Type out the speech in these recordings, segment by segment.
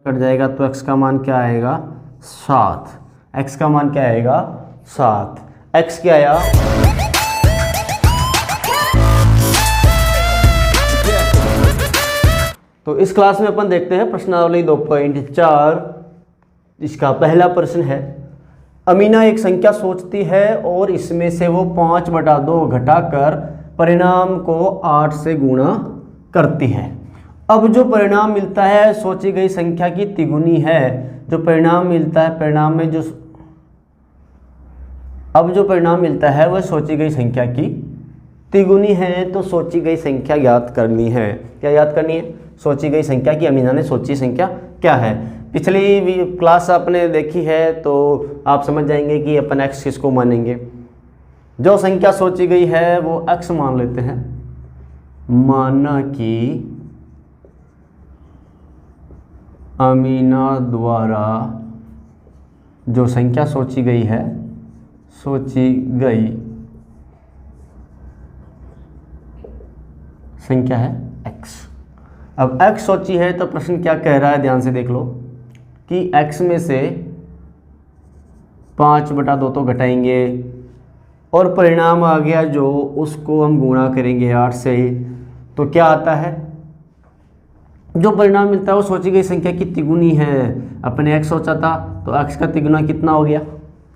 Cut जाएगा तो x का मान क्या आएगा 7। x का मान क्या आएगा 7। x क्या आया तो इस क्लास में अपन देखते हैं प्रश्नावली 2.4। इसका पहला प्रश्न है, अमीना एक संख्या सोचती है और इसमें से वो 5/2 घटाकर परिणाम को 8 से गुणा करती है। अब जो परिणाम मिलता है सोची गई संख्या की तिगुनी है। जो परिणाम मिलता है परिणाम में अब जो परिणाम मिलता है वह सोची गई संख्या की तिगुनी है। तो सोची गई संख्या ज्ञात करनी है। क्या याद करनी है? सोची गई संख्या की अमीना ने सोची संख्या क्या है। पिछली क्लास आपने देखी है तो आप समझ जाएंगे कि अपन x किसको मानेंगे। जो संख्या सोची गई है वो x मान लेते हैं। माना कि अमीना द्वारा जो संख्या सोची गई है, सोची गई संख्या है x। अब x सोची है तो प्रश्न क्या कह रहा है, ध्यान से देख लो कि x में से 5/2 तो घटाएंगे और परिणाम आ गया जो, उसको हम गुणा करेंगे 8 से। तो क्या आता है, जो परिणाम मिलता है वो सोची गई संख्या की तिगुनी है। अपने x सोचा था तो x का तिगुना कितना हो गया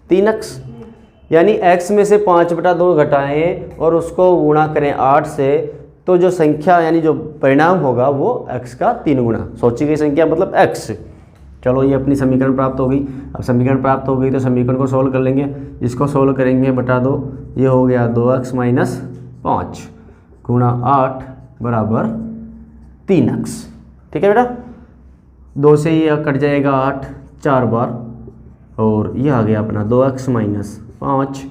3x। यानी x में से 5/2 घटाएं और उसको गुणा करें 8 से, तो जो संख्या यानी जो परिणाम होगा वो x का 3 गुना। सोची गई संख्या मतलब x। चलो ये अपनी समीकरण प्राप्त हो गई। अब समीकरण प्राप्त हो गई तो समीकरण को सोल्व कर लेंगे। इसको सोल्व करेंगे बटा 2, ये हो गया 2x - 5 गुणा 8 बराबर 3x। ठीक है बेटा, 2 से ये कट जाएगा 8 4 बार और ये आ गया अपना 2x - 5,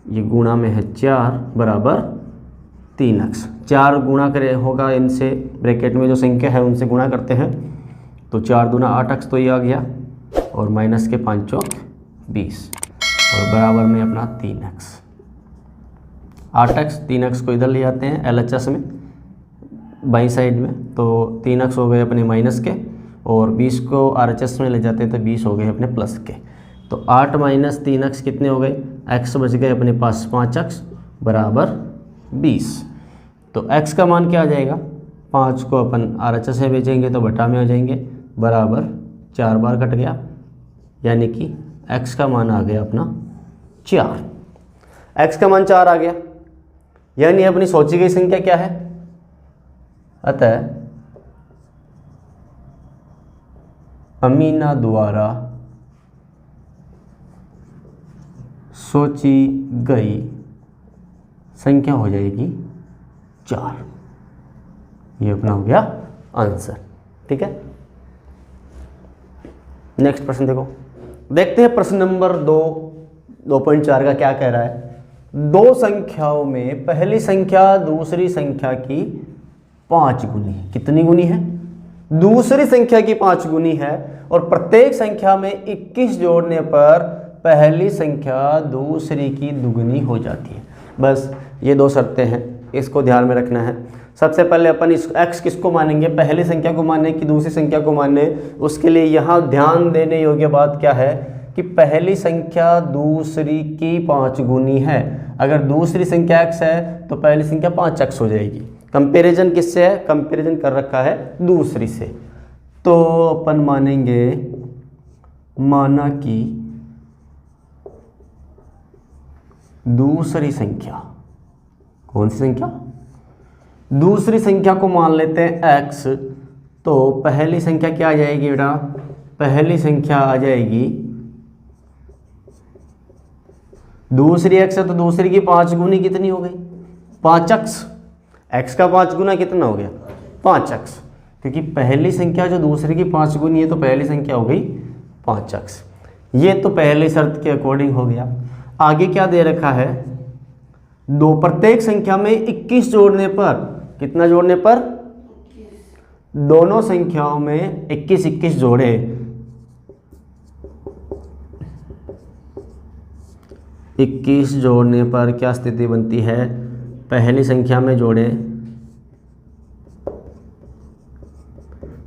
ये गुणा में है 4 बराबर 3x। 4 गुणा करे होगा इनसे, ब्रैकेट में जो संख्या है उनसे गुणा करते हैं तो 4 दूना 8x तो ये आ गया और माइनस के 5 चौक 20 और बराबर में अपना 3x। 8x 3x को इधर ले जाते हैं LHS में बाई साइड में, तो 3x हो गए अपने माइनस के और 20 को RHS में ले जाते हैं तो 20 हो गए अपने प्लस के। तो 8 - 3x कितने हो गए, x बच गए अपने पास 5x बराबर 20। तो x का मान क्या आ जाएगा, 5 को अपन RHS में भेजेंगे तो बटा में आ जाएंगे बराबर 4 बार कट गया, यानी कि x का मान आ गया अपना 4। x का मान 4 आ गया, यानी अपनी सोची गई संख्या क्या है। अतः अमीना द्वारा सोची गई संख्या हो जाएगी 4। ये अपना हो गया आंसर। ठीक है, नेक्स्ट प्रश्न देखते हैं प्रश्न नंबर 2.4 का क्या कह रहा है। दो संख्याओं में पहली संख्या दूसरी संख्या की 5 गुनी है। कितनी गुनी है, दूसरी संख्या की 5 गुनी है और प्रत्येक संख्या में 21 जोड़ने पर पहली संख्या दूसरी की दुगनी हो जाती है। बस ये 2 शर्तें हैं, इसको ध्यान में रखना है। सबसे पहले अपन इस x किसको मानेंगे, पहली संख्या को माने कि दूसरी संख्या को माने। उसके लिए यहाँ ध्यान देने योग्य बात क्या है कि पहली संख्या दूसरी की 5 गुनी है। अगर दूसरी संख्या x है तो पहली संख्या 5x हो जाएगी। कंपैरिजन किससे है, कंपैरिजन कर रखा है दूसरी से। तो अपन मानेंगे, माना कि दूसरी संख्या, कौन सी संख्या, दूसरी संख्या को मान लेते हैं x। तो पहली संख्या क्या आ जाएगी बेटा, पहली संख्या आ जाएगी दूसरी x है तो दूसरी की 5 गुनी कितनी हो गई 5x। x का 5 गुना कितना हो गया 5x, क्योंकि पहली संख्या जो दूसरी की 5 गुनी है तो पहली संख्या हो गई 5x। ये तो पहली शर्त के अकॉर्डिंग हो गया। आगे क्या दे रखा है, दो प्रत्येक संख्या में 21 जोड़ने पर, कितना जोड़ने पर, दोनों संख्याओं में 21 जोड़े, 21 जोड़ने पर क्या स्थिति बनती है, पहली संख्या में जोड़े,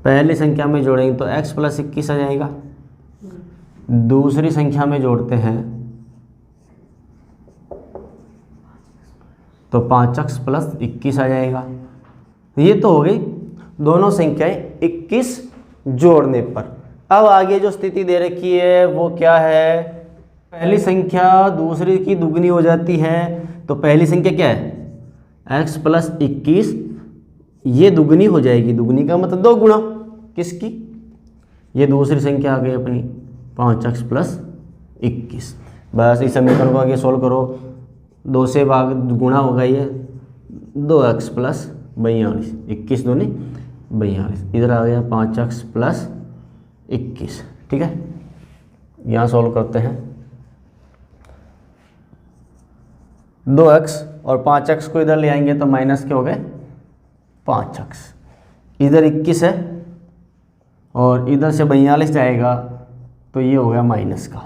पहली संख्या में जोड़ेंगे तो x प्लस 21 आ जाएगा, दूसरी संख्या में जोड़ते हैं तो 5x प्लस 21 आ जाएगा। ये तो हो गई दोनों संख्याएं 21 जोड़ने पर। अब आगे जो स्थिति दे रखी है वो क्या है, पहली संख्या दूसरी की दुगनी हो जाती है, तो पहली संख्या क्या है x प्लस 21, ये दुगनी हो जाएगी, दुगनी का मतलब 2 गुना किसकी, ये दूसरी संख्या आ गई अपनी 5x प्लस 21। बस इस समीकरण को आगे सोल्व करो, 2 से भाग गुणा होगा ये 2x प्लस 42, 21 दूनी 42, इधर आ गया 5x प्लस 21। ठीक है, यहाँ सॉल्व करते हैं। 2x और 5x को इधर ले आएंगे तो माइनस के हो गए 5x, इधर 21 है और इधर से 42 जाएगा तो ये हो गया माइनस का।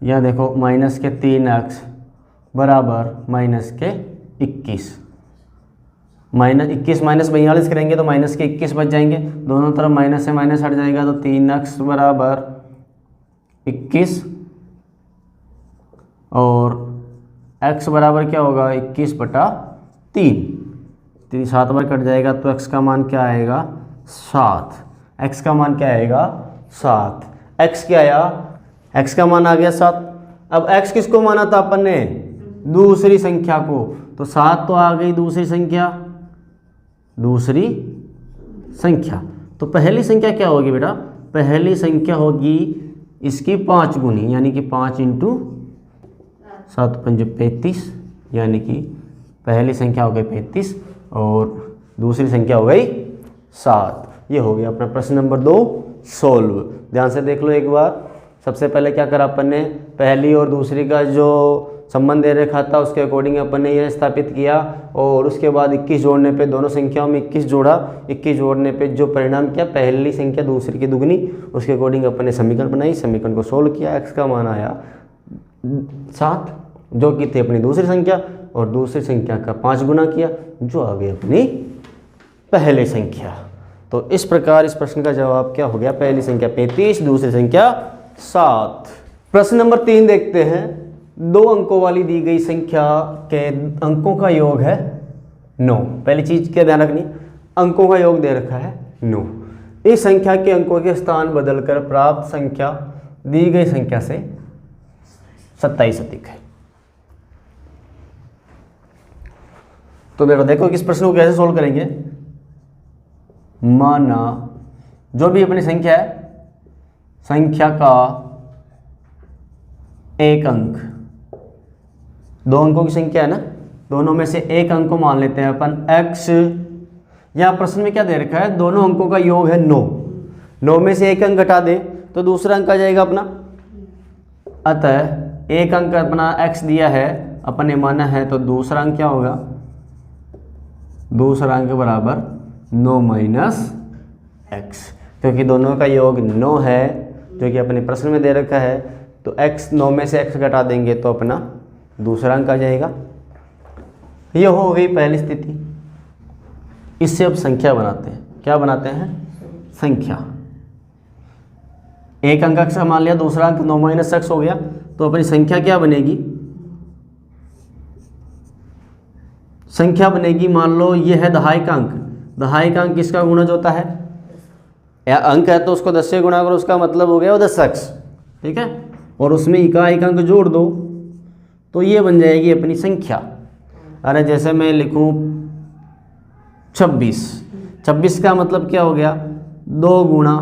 यह देखो माइनस के 3x बराबर माइनस के 21, -21 माइनस 42 करेंगे तो माइनस के 21 बच जाएंगे, दोनों तरफ माइनस से माइनस हट जाएगा तो 3x बराबर 21 और x बराबर क्या होगा 21/3, 7 बार कट जाएगा तो x का मान क्या आएगा 7, x का मान क्या आएगा 7, x क्या आया, x का मान आ गया 7। अब x किसको माना था अपन ने, दूसरी संख्या को, तो 7 तो आ गई दूसरी संख्या। तो पहली संख्या क्या होगी बेटा, पहली संख्या होगी इसकी 5 गुनी, यानी कि 5 × 7 × 5 35, यानी कि पहली संख्या हो गई 35 और दूसरी संख्या हो गई 7। ये हो गया अपना प्रश्न नंबर 2 सोल्व। ध्यान से देख लो एक बार। सबसे पहले क्या करा अपन ने, पहली और दूसरी का जो संबंध दे रखा था उसके अकॉर्डिंग अपन ने यह स्थापित किया और उसके बाद 21 जोड़ने पे दोनों संख्याओं में 21 जोड़ा, 21 जोड़ने पे जो परिणाम किया पहली संख्या दूसरी की दुगनी, उसके अकॉर्डिंग अपन ने समीकरण बनाई, समीकरण को सोल्व किया, x का मान आया 7 जो कि थी अपनी दूसरी संख्या और दूसरी संख्या का 5 गुना किया जो आ गई अपनी पहली संख्या। तो इस प्रकार इस प्रश्न का जवाब क्या हो गया, पहली संख्या 35, दूसरी संख्या 7। प्रश्न नंबर 3 देखते हैं। 2 अंकों वाली दी गई संख्या के अंकों का योग है 9। पहली चीज क्या ध्यान रखनी, अंकों का योग दे रखा है 9। इस संख्या के अंकों के स्थान बदलकर प्राप्त संख्या दी गई संख्या से 27 अधिक है। तो बेटा देखो इस प्रश्न को कैसे सोल्व करेंगे। माना जो भी अपनी संख्या है, संख्या का एक अंक, 2 अंकों की संख्या है ना, दोनों में से एक अंक को मान लेते हैं अपन x। यहां प्रश्न में क्या दे रखा है, दोनों अंकों का योग है 9, 9 में से एक अंक घटा दे तो दूसरा अंक आ जाएगा अपना। अतः एक अंक अपना x दिया है अपन ने माना है, तो दूसरा अंक क्या होगा, दूसरा अंक बराबर 9 - x, क्योंकि दोनों का योग 9 है जो कि अपने प्रश्न में दे रखा है। तो x 9 में से x घटा देंगे तो अपना दूसरा अंक आ जाएगा। यह हो गई पहली स्थिति। इससे अब संख्या बनाते हैं। क्या बनाते हैं, संख्या। एक अंक x मान लिया, दूसरा अंक 9 - x हो गया, तो अपनी संख्या क्या बनेगी, संख्या बनेगी मान लो ये है दहाई का अंक। दहाई का अंक किसका गुणज होता है, या अंक है तो उसको 10 से गुणा करो, उसका मतलब हो गया वो 10x, ठीक है, और उसमें इकाई का अंक जोड़ दो तो ये बन जाएगी अपनी संख्या। अरे जैसे मैं लिखूं 26, 26 का मतलब क्या हो गया, 2 ×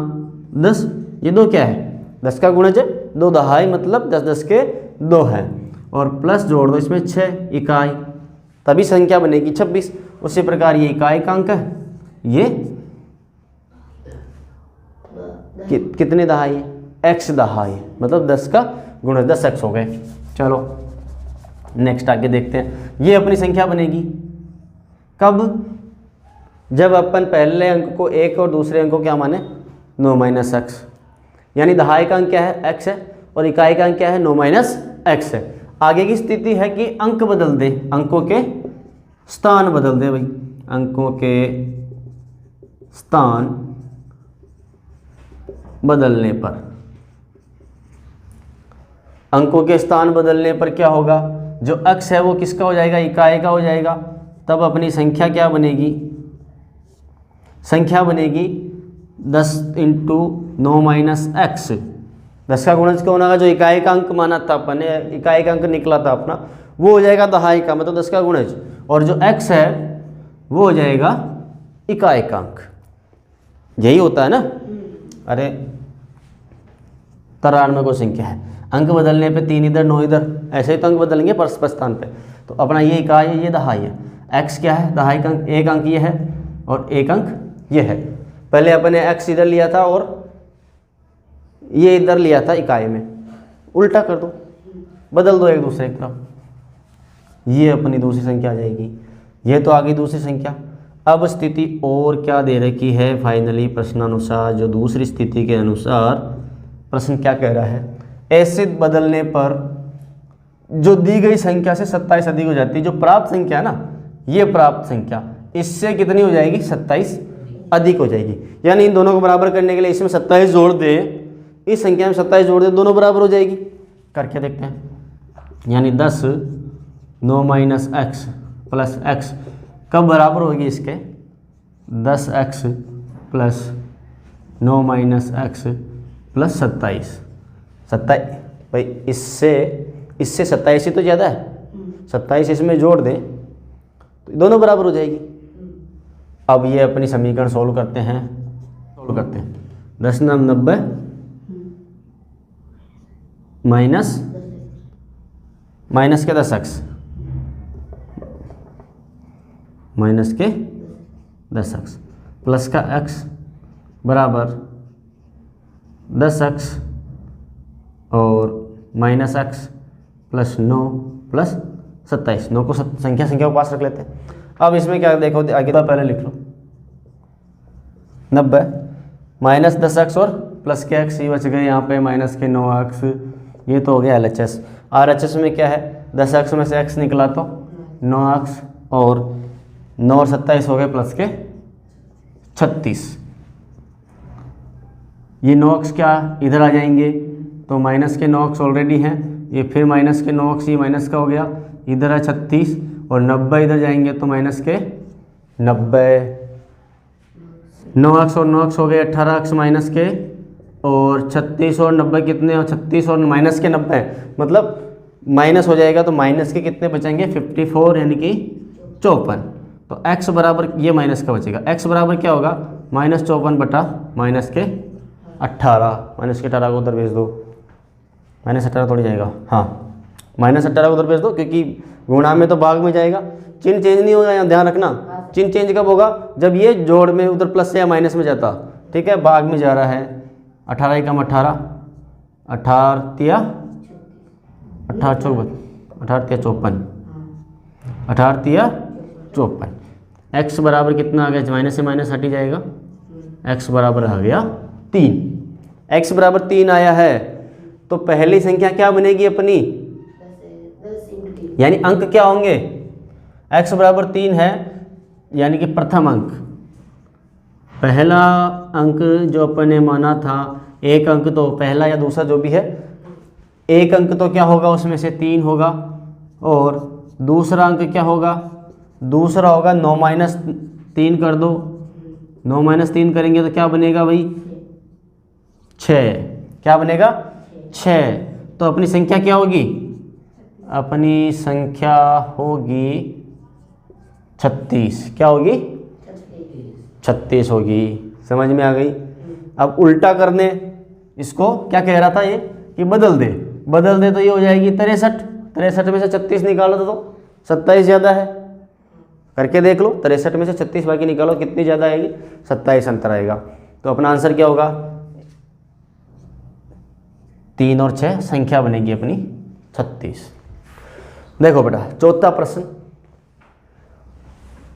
10, ये 2 क्या है 10 का गुणज है, 2 दहाई मतलब 10 10 के 2 है, और प्लस जोड़ दो इसमें 6 इकाई, तभी संख्या बनेगी 26। उसी प्रकार ये इकाई का अंक है, ये कितने दहाई है, x दहाई, मतलब 10 का गुणज 10x हो गए। चलो नेक्स्ट आगे देखते हैं। ये अपनी संख्या बनेगी कब, जब अपन पहले अंक को 1 और दूसरे अंक को क्या माने 9 - x, यानी दहाई का अंक क्या है x है और इकाई का अंक क्या है 9 - x है। आगे की स्थिति है कि अंक बदल दे, अंकों के स्थान बदल दे भाई, अंकों के स्थान बदलने पर, अंकों के स्थान बदलने पर क्या होगा, जो x है वो किसका हो जाएगा, इकाई का हो जाएगा। तब अपनी संख्या क्या बनेगी, संख्या बनेगी 10 × 9 - x। 10 का गुणज कौन होगा, जो इकाई का अंक माना था अपन ने, इकाई का अंक निकला था अपना, वो हो जाएगा दहाई का, मतलब 10 का गुणज, और जो x है वो हो जाएगा इकाई का अंक। यही होता है ना। अरे 93 को संख्या है, अंक बदलने पे 3 इधर 9 इधर, ऐसे ही तो अंक बदलेंगे परस्पर स्थान पे। तो अपना ये इकाई है, ये दहाई है, x क्या है, दहाई का अंक, एक अंक ये है और एक अंक ये है। पहले अपन ने x इधर लिया था और ये इधर लिया था इकाई में, उल्टा कर दो, बदल दो एक दूसरे की तरफ, ये अपनी दूसरी संख्या आ जाएगी। ये तो आ गई दूसरी संख्या। अब स्थिति और क्या दे रखी है फाइनली प्रश्नानुसार, जो दूसरी स्थिति के अनुसार प्रश्न क्या कह रहा है, ऐसे बदलने पर जो दी गई संख्या से 27 अधिक हो जाती है। जो प्राप्त संख्या है ना, ये प्राप्त संख्या इससे कितनी हो जाएगी, 27 अधिक हो जाएगी। यानी इन दोनों को बराबर करने के लिए इसमें 27 जोड़ दे, इस संख्या में 27 जोड़ दे, दोनों बराबर हो जाएगी। करके देखते हैं। यानी 10 9 - x + x कब बराबर होगी इसके, 10x + 9 - x + 27। 27 भाई, इससे 27 ही तो ज़्यादा है, 27 इसमें जोड़ दें तो दोनों बराबर हो जाएगी। अब ये अपनी समीकरण सोल्व करते हैं। 10 9 90 माइनस के 10x प्लस का x बराबर 10x और -x + 9 + 27। 9 को संख्या को पास रख लेते हैं। अब इसमें क्या देखो, आगे तो पहले लिख लो 90 - 10x और प्लस के x, ये बच गए यहाँ पे माइनस के 9x। ये तो हो गया LHS। RHS में क्या है, 10x में से x निकला तो 9x और 9 और 27 हो गए प्लस के 36। ये 9x क्या इधर आ जाएंगे तो माइनस के 9x ऑलरेडी हैं, ये फिर माइनस के 9x, ये माइनस का हो गया, इधर है 36 और 90 इधर जाएंगे तो माइनस के 90। 9x और 9x हो गए 18x माइनस के, और 36 और 90 कितने, और 36 और माइनस के 90, मतलब माइनस हो जाएगा तो माइनस के कितने बचेंगे 54, यानी कि 54। तो x बराबर, ये माइनस का बचेगा, x बराबर क्या होगा, -54 बटा -18। -18 को उधर भेज दो, -18 थोड़ी जाएगा, हाँ -18 को उधर भेज दो, क्योंकि गुणा में तो भाग में जाएगा, चिन्ह चेंज नहीं होगा, यहाँ ध्यान रखना। चिन्ह चेंज कब होगा, जब ये जोड़ में उधर प्लस या माइनस में जाता, ठीक है, भाग में जा रहा है। 18 × 18 18 तिया 54 54 x बराबर कितना आ गया, माइनस से माइनस हट ही जाएगा, x बराबर आ गया 3। x बराबर 3 आया है तो पहली संख्या क्या बनेगी अपनी, यानी अंक क्या होंगे, x बराबर 3 है यानी कि प्रथम अंक, पहला अंक जो अपन ने माना था, एक अंक तो पहला या दूसरा जो भी है, एक अंक तो क्या होगा उसमें से 3 होगा, और दूसरा अंक क्या होगा, दूसरा होगा 9 - 3 कर दो, 9 - 3 करेंगे तो क्या बनेगा भाई 6, क्या बनेगा 6। तो अपनी संख्या क्या होगी, अपनी संख्या होगी 36, क्या होगी 36 होगी। समझ में आ गई। अब उल्टा करने, इसको क्या कह रहा था ये कि बदल दे तो ये हो जाएगी 63। 63 में से 36 निकालो तो 27 ज़्यादा है, करके देख लो। 63 में से 36 बाकी निकालो, कितनी ज़्यादा आएगी, 27 अंतर आएगा। तो अपना आंसर क्या होगा, 3 और 6 संख्या बनेगी अपनी 36। देखो बेटा चौथा प्रश्न,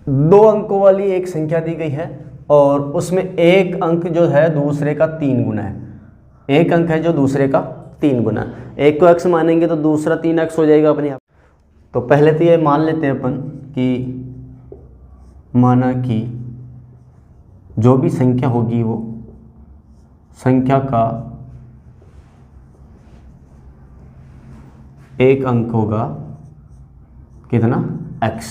2 अंकों वाली एक संख्या दी गई है और उसमें एक अंक जो है दूसरे का 3 गुना है। एक अंक है जो दूसरे का 3 गुना, एक को x मानेंगे तो दूसरा 3x हो जाएगा अपने आप। तो पहले तो ये मान लेते हैं अपन कि माना कि जो भी संख्या होगी वो संख्या का एक अंक होगा कितना, x।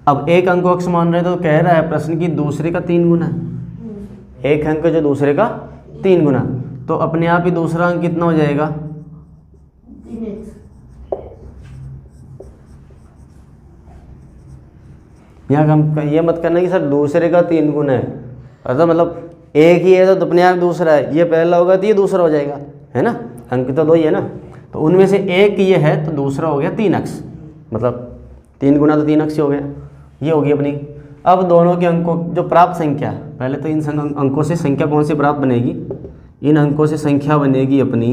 अब एक अंक को x मान रहे तो कह रहा है प्रश्न की दूसरे का 3 गुना है। एक अंक जो दूसरे का 3 गुना, तो अपने आप ही दूसरा अंक कितना हो जाएगा, 3x। यहाँ हम ये मत करना कि सर दूसरे का 3 गुना है, अर्थात मतलब एक ही है तो अपने आप दूसरा है, ये पहला होगा तो ये दूसरा हो जाएगा, है ना, अंक तो 2 ही है ना। तो उनमें से एक ये है तो दूसरा हो गया 3x, मतलब 3 गुना तो 3x ही हो गया, ये होगी अपनी। अब दोनों के अंकों जो प्राप्त संख्या, पहले तो इन अंकों से संख्या कौन सी प्राप्त बनेगी, इन अंकों से संख्या बनेगी अपनी।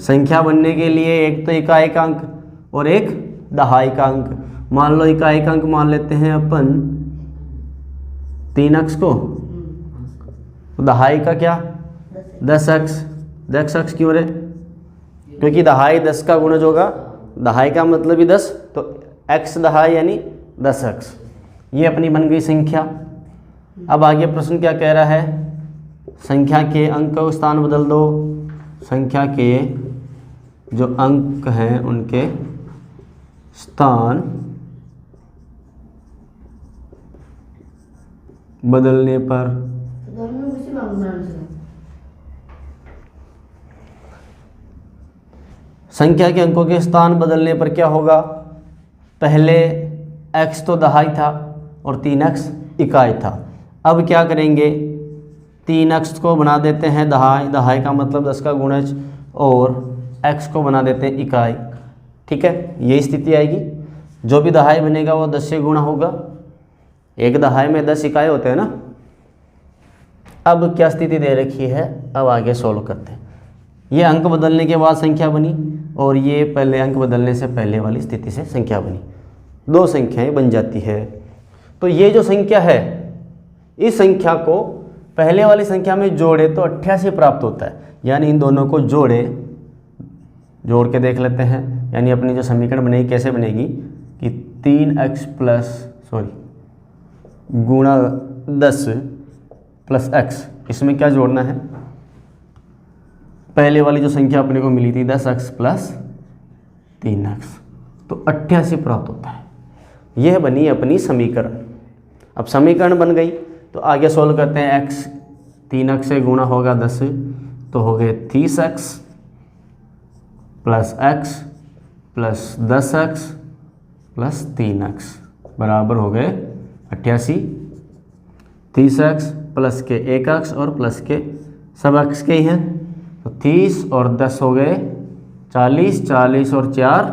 संख्या बनने के लिए एक तो इकाई का अंक और एक दहाई का अंक। मान लो इकाई का अंक मान लेते हैं अपन 3x को, तो दहाई का क्या 10x। 10x क्यों रे, क्योंकि दहाई 10 का गुणज होगा, दहाई का मतलब ही 10, तो x दहाई यानी 10x। ये अपनी बन गई संख्या। अब आगे प्रश्न क्या कह रहा है, संख्या के अंक का स्थान बदल दो। संख्या के जो अंक हैं उनके स्थान बदलने पर दोनों उसी मांगना है। संख्या के अंकों के स्थान बदलने पर क्या होगा, पहले x तो दहाई था और 3x इकाई था। अब क्या करेंगे, 3x को बना देते हैं दहाई, दहाई का मतलब 10 का गुणज, और x को बना देते हैं इकाई। ठीक है, यही स्थिति आएगी। जो भी दहाई बनेगा वो 10 से गुणा होगा, एक दहाई में 10 इकाई होते हैं ना। अब क्या स्थिति दे रखी है, अब आगे सोल्व करते हैं। ये अंक बदलने के बाद संख्या बनी और ये पहले अंक बदलने से पहले वाली स्थिति से संख्या बनी, 2 संख्याएं बन जाती है। तो ये जो संख्या है, इस संख्या को पहले वाली संख्या में जोड़े तो 88 प्राप्त होता है। यानी इन दोनों को जोड़ के देख लेते हैं। यानी अपनी जो समीकरण बनेगी कैसे बनेगी कि 3x गुणा 10 प्लस x, इसमें क्या जोड़ना है, पहले वाली जो संख्या अपने को मिली थी 10x प्लस 3x, तो 88 प्राप्त होता है। यह बनी अपनी समीकरण। अब समीकरण बन गई तो आगे सोल्व करते हैं। x 3x से गुणा होगा 10, तो हो गए 30x plus x plus 10x plus 3x बराबर हो गए 88। 30x प्लस के 1x और प्लस के सब x के ही हैं, तो 30 और 10 हो गए 40, 40 और 4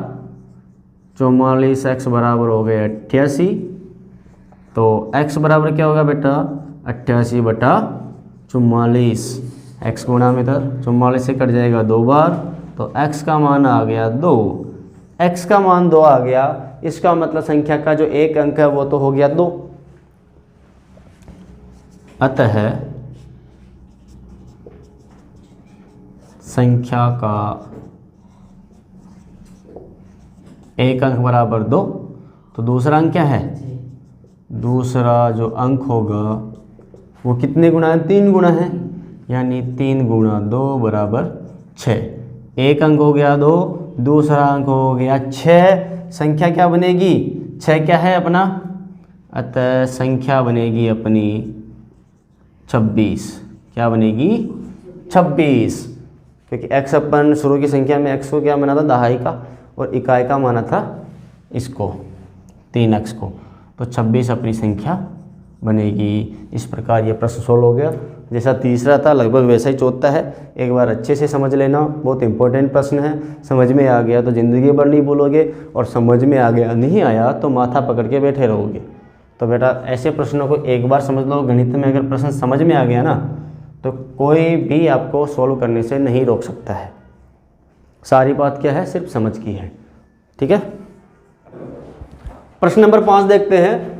44, x बराबर हो गए 88। तो x बराबर क्या होगा बेटा, 88 बटा 44। x गुणा में 44 से कट जाएगा 2 बार, तो x का मान आ गया 2। x का मान 2 आ गया, इसका मतलब संख्या का जो एक अंक है वो तो हो गया 2। अतः संख्या का एक अंक बराबर 2, तो दूसरा अंक क्या है, दूसरा जो अंक होगा वो कितने गुना है, 3 गुना है। यानी 3 गुणा 2 बराबर 6। एक अंक हो गया 2, दूसरा अंक हो गया 6। संख्या क्या बनेगी, 6 क्या है अपना, अतः संख्या बनेगी अपनी 26। क्या बनेगी 26, क्योंकि x अपन शुरू की संख्या में x को क्या माना था, दहाई का, और इकाई का माना था इसको 3x को, तो 26 अपनी संख्या बनेगी। इस प्रकार ये प्रश्न सोल्व हो गया। जैसा तीसरा था लगभग वैसा ही चौथा है, एक बार अच्छे से समझ लेना, बहुत इंपॉर्टेंट प्रश्न है। समझ में आ गया तो ज़िंदगी भर नहीं भूलोगे, और समझ में आ गया नहीं आया तो माथा पकड़ के बैठे रहोगे। तो बेटा ऐसे प्रश्नों को एक बार समझ लो। गणित में अगर प्रश्न समझ में आ गया ना तो कोई भी आपको सोल्व करने से नहीं रोक सकता है। सारी बात क्या है, सिर्फ समझ की है। ठीक है, प्रश्न नंबर 5 देखते हैं।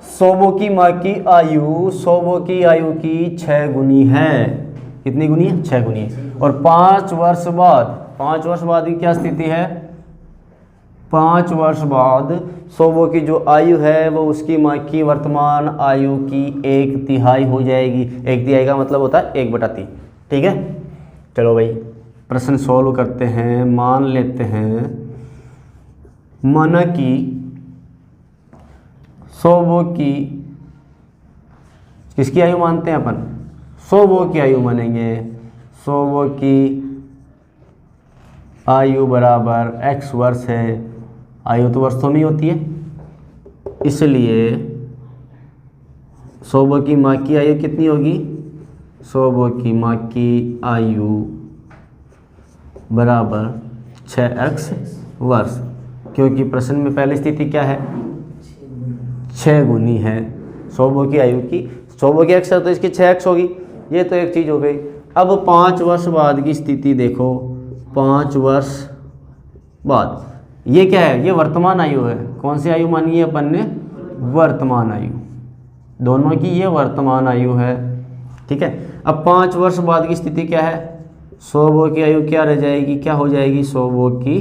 सौबों की माँ की आयु सौबों की आयु की 6 गुनी है। कितनी गुनी है, 6 गुनी है। और 5 वर्ष बाद की क्या स्थिति है, 5 वर्ष बाद सोबो की जो आयु है वो उसकी माँ की वर्तमान आयु की 1/3 हो जाएगी। 1/3 का मतलब होता है 1/3। ठीक है, चलो भाई प्रश्न सॉल्व करते हैं। मान लेते हैं, माना कि सोबो की, किसकी आयु मानते हैं अपन? सोबो की आयु मानेंगे। सोबो की आयु बराबर x वर्ष है। आयु तो वर्षों में ही होती है, इसलिए सोबो की माँ की आयु कितनी होगी? सोबो की माँ की आयु बराबर 6x वर्ष, क्योंकि प्रश्न में पहली स्थिति क्या है? 6 गुनी है सोबो की आयु की। सोबो की x है तो इसकी 6x होगी। ये तो एक चीज़ हो गई। अब 5 वर्ष बाद की स्थिति देखो। 5 वर्ष बाद ये क्या है? ये वर्तमान आयु है। कौन सी आयु मानी है अपन ने? वर्तमान आयु। दोनों की ये वर्तमान आयु है। ठीक है, अब 5 वर्ष बाद की स्थिति क्या है? सोबो की आयु क्या रह जाएगी? क्या हो जाएगी? सोबो की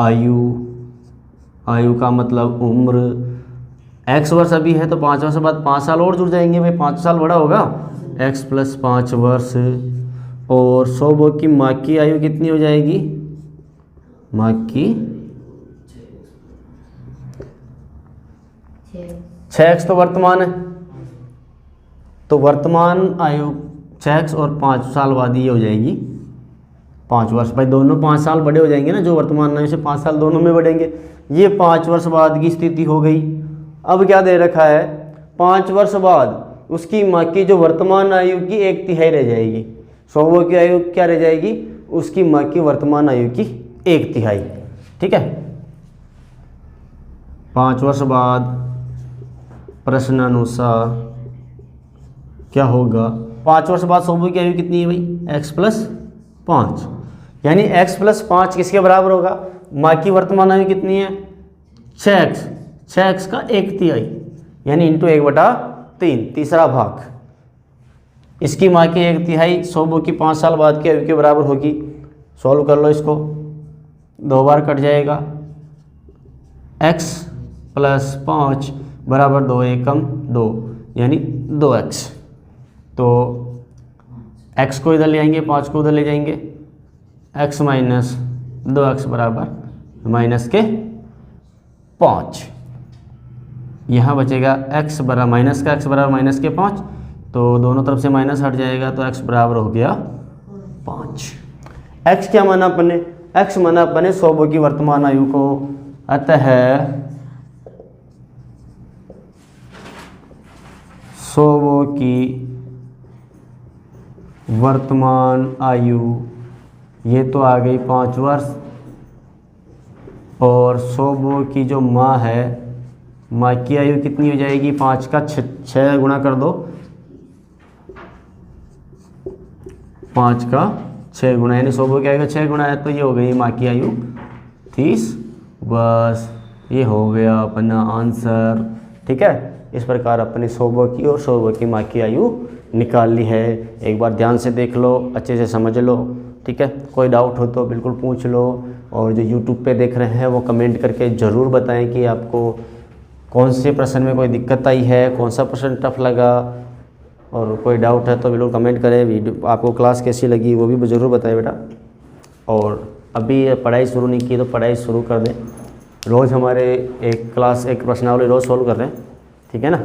आयु, आयु का मतलब उम्र। x वर्ष अभी है तो 5 वर्ष बाद 5 साल और जुड़ जाएंगे भाई, 5 साल बड़ा होगा। x + 5 वर्ष। और सोबो की माँ की आयु कितनी हो जाएगी? माँ की 6x तो वर्तमान है, तो वर्तमान आयु 6x और 5 साल बाद ये हो जाएगी 5 वर्ष। भाई दोनों 5 साल बड़े हो जाएंगे ना, जो वर्तमान आयु से 5 साल दोनों में बढ़ेंगे। ये 5 वर्ष बाद की स्थिति हो गई। अब क्या दे रखा है? 5 वर्ष बाद उसकी माँ की जो वर्तमान आयु की 1/3 रह जाएगी। सोबो की आयु क्या रह जाएगी? उसकी माँ की वर्तमान आयु की 1/3। ठीक है, 5 वर्ष बाद प्रश्नानुसार क्या होगा? 5 वर्ष बाद सोबो की आयु कितनी है भाई? x + 5, यानी x + 5 किसके बराबर होगा? माँ की वर्तमान आयु कितनी है? 6x। 6x का 1/3 यानी इंटू 1/3, तीसरा भाग। इसकी माँ की 1/3 सोबो की 5 साल बाद की आयु के बराबर होगी। सॉल्व कर लो इसको, 2 बार कट जाएगा। x + 5 बराबर 2 एकम 2 यानी 2x। तो x को इधर ले आएंगे, 5 को उधर ले जाएंगे। x - 2x बराबर -5। यहाँ बचेगा x बराबर -x बराबर -5, तो दोनों तरफ से माइनस हट जाएगा, तो x बराबर हो गया 5। x क्या माना अपन ने? x माना अपन ने सोबो की वर्तमान आयु को। अतः सोबो की वर्तमान आयु ये तो आ गई 5 वर्ष, और सोबो की जो माँ है, माँ की आयु कितनी हो जाएगी? 5 का 6 गुणा कर दो, 5 का 6 गुणा, यानी सोबो की आयु का 6 गुणा है, तो ये हो गई माँ की आयु 30। बस ये हो गया अपना आंसर। ठीक है, इस प्रकार अपने सोबो की और सोबो की माँ की आयु निकाल ली है। एक बार ध्यान से देख लो, अच्छे से समझ लो। ठीक है, कोई डाउट हो तो बिल्कुल पूछ लो, और जो यूट्यूब पे देख रहे हैं वो कमेंट करके ज़रूर बताएं कि आपको कौन से प्रश्न में कोई दिक्कत आई है, कौन सा प्रश्न टफ लगा, और कोई डाउट है तो बिल्कुल कमेंट करें। वीडियो आपको क्लास कैसी लगी वो भी ज़रूर बताएं बेटा। और अभी पढ़ाई शुरू नहीं की तो पढ़ाई शुरू कर दें। रोज़ हमारे एक प्रश्नावली रोज़ सॉल्व कर रहे हैं। ठीक है ना।